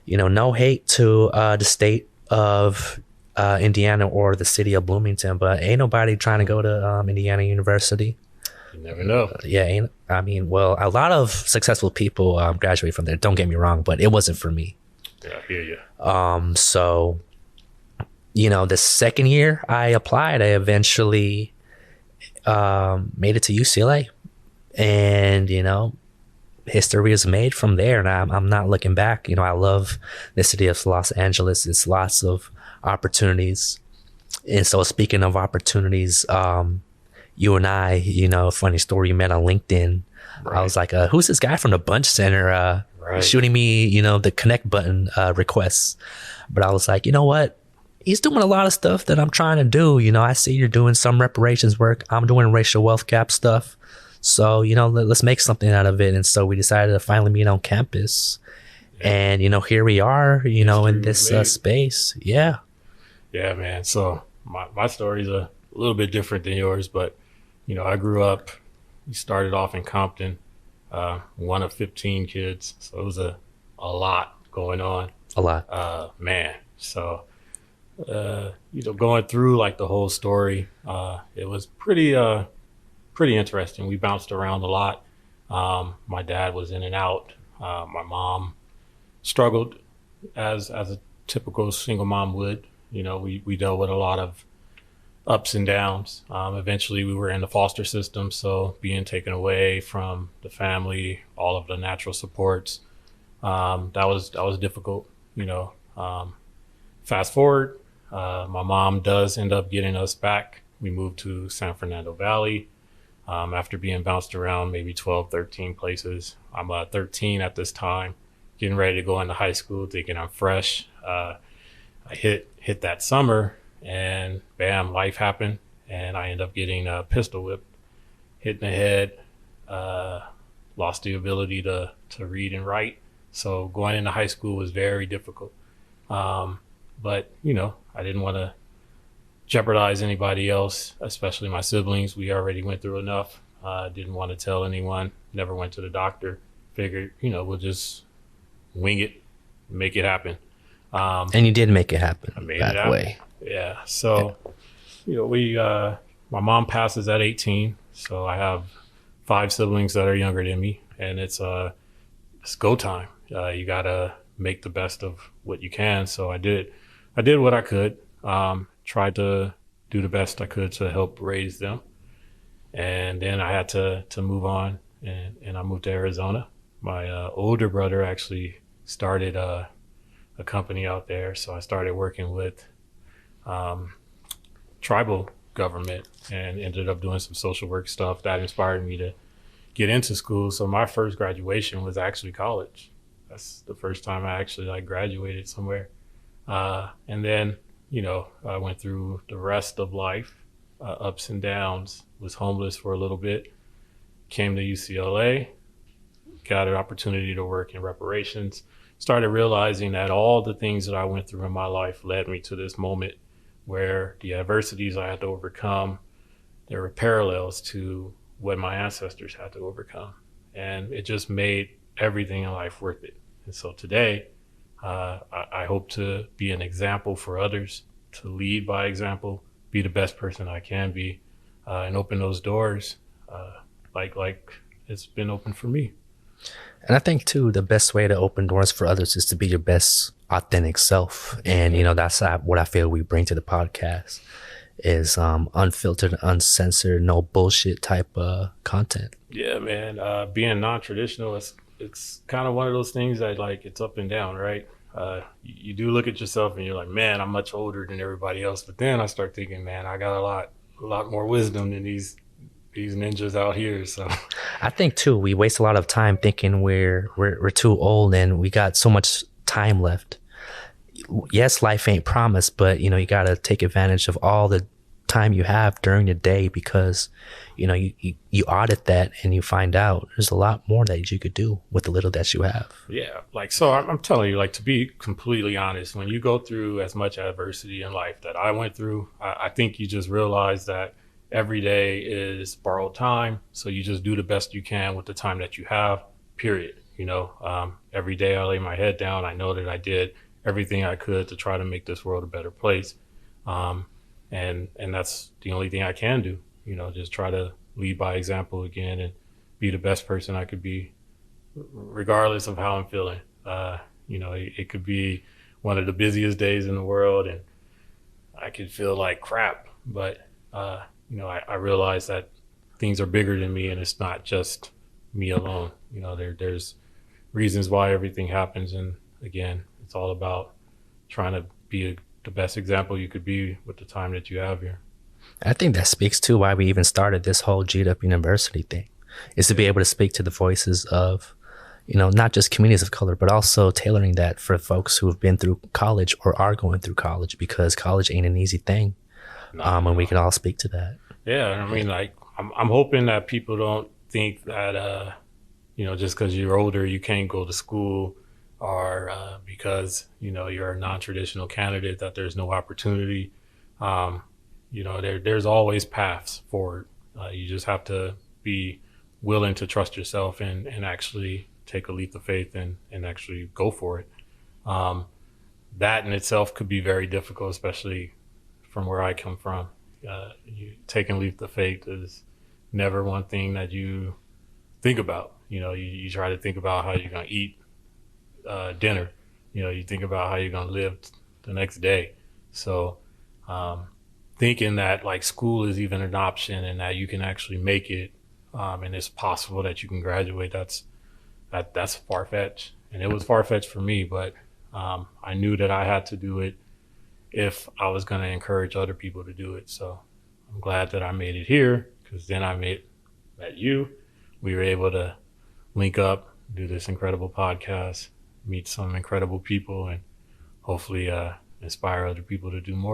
No hate to the state of Indiana or the city of Bloomington, but ain't nobody trying to go to Indiana University. You never know. Yeah, ain't, I mean, well, a lot of successful people graduate from there. Don't get me wrong, but it wasn't for me. Yeah, I hear you. So, the second year I applied, I eventually made it to UCLA, and history is made from there, and I'm not looking back. I love the city of Los Angeles. It's lots of opportunities, and so speaking of opportunities, you and I, funny story, you met on LinkedIn. Right. I was like, who's this guy from the Bunch Center shooting me, the connect button requests? But I was like, you know what? He's doing a lot of stuff that I'm trying to do. I see you're doing some reparations work. I'm doing racial wealth gap stuff. So, let's make something out of it. And so we decided to finally meet on campus. Yeah. And, here we are, in this space. Yeah. Yeah, man. So my story's a little bit different than yours, but, I grew up, we started off in Compton, one of 15 kids. So it was a lot going on. A lot. Man. So, going through like the whole story, it was pretty interesting. We bounced around a lot. My dad was in and out. My mom struggled as a typical single mom would. We dealt with a lot of ups and downs. Eventually we were in the foster system. So being taken away from the family, all of the natural supports, that was difficult, fast forward, my mom does end up getting us back. We moved to San Fernando Valley. After being bounced around maybe 12, 13 places. I'm 13 at this time, getting ready to go into high school, thinking I'm fresh. I hit that summer, and bam, life happened, and I end up getting pistol whipped, hit in the head, lost the ability to read and write. So going into high school was very difficult. But, I didn't want to jeopardize anybody else, especially my siblings. We already went through enough. Didn't want to tell anyone, never went to the doctor. Figured, we'll just wing it, make it happen. And you did make it happen. I made it happen. Way. Yeah. So, my mom passes at 18. So I have 5 siblings that are younger than me, and it's go time. You got to make the best of what you can. So I did what I could. Tried to do the best I could to help raise them. And then I had to move on, and I moved to Arizona. My older brother actually started a company out there. So I started working with tribal government and ended up doing some social work stuff that inspired me to get into school. So my first graduation was actually college. That's the first time I actually graduated somewhere. And then, I went through the rest of life, ups and downs, was homeless for a little bit, came to UCLA, got an opportunity to work in reparations, started realizing that all the things that I went through in my life led me to this moment where the adversities I had to overcome, there were parallels to what my ancestors had to overcome. And it just made everything in life worth it. And so today, I hope to be an example for others, to lead by example, be the best person I can be, and open those doors like it's been open for me. And I think too, the best way to open doors for others is to be your best authentic self. And, that's what I feel we bring to the podcast is unfiltered, uncensored, no bullshit type content. Yeah, man. Being non-traditional, it's kind of one of those things that it's up and down, right? You do look at yourself and you're like, man, I'm much older than everybody else. But then I start thinking, man, I got a lot more wisdom than these ninjas out here. So I think too, we waste a lot of time thinking we're too old and we got so much time left. Yes, life ain't promised, but you got to take advantage of all the time you have during the day, because you audit that and you find out there's a lot more that you could do with the little that you have. Yeah, so I'm telling you, to be completely honest, when you go through as much adversity in life that I went through, I think you just realize that every day is borrowed time. So you just do the best you can with the time that you have, period. Every day I lay my head down, I know that I did everything I could to try to make this world a better place. Um, and that's the only thing I can do, just try to lead by example again and be the best person I could be, regardless of how I'm feeling. It could be one of the busiest days in the world and I could feel like crap, but I realize that things are bigger than me and it's not just me alone. There's reasons why everything happens, and again, it's all about trying to be the best example you could be with the time that you have here. I think that speaks to why we even started this whole G'd Up University thing, is to be able to speak to the voices of, not just communities of color, but also tailoring that for folks who have been through college or are going through college, because college ain't an easy thing. And we can all speak to that. Yeah, I mean, like I'm hoping that people don't think that just because you're older you can't go to school, or because you're a non-traditional candidate that there's no opportunity. There's always paths forward. You just have to be willing to trust yourself and actually take a leap of faith and actually go for it. That in itself could be very difficult, especially from where I come from. Taking a leap of faith is never one thing that you think about. You try to think about how you're going to eat dinner. You think about how you're going to live the next day. So thinking that like school is even an option and that you can actually make it, and it's possible that you can graduate, that's far-fetched. And it was far-fetched for me, but I knew that I had to do it if I was going to encourage other people to do it. So I'm glad that I made it here, because then I met you. We were able to link up, do this incredible podcast, meet some incredible people, and hopefully inspire other people to do more.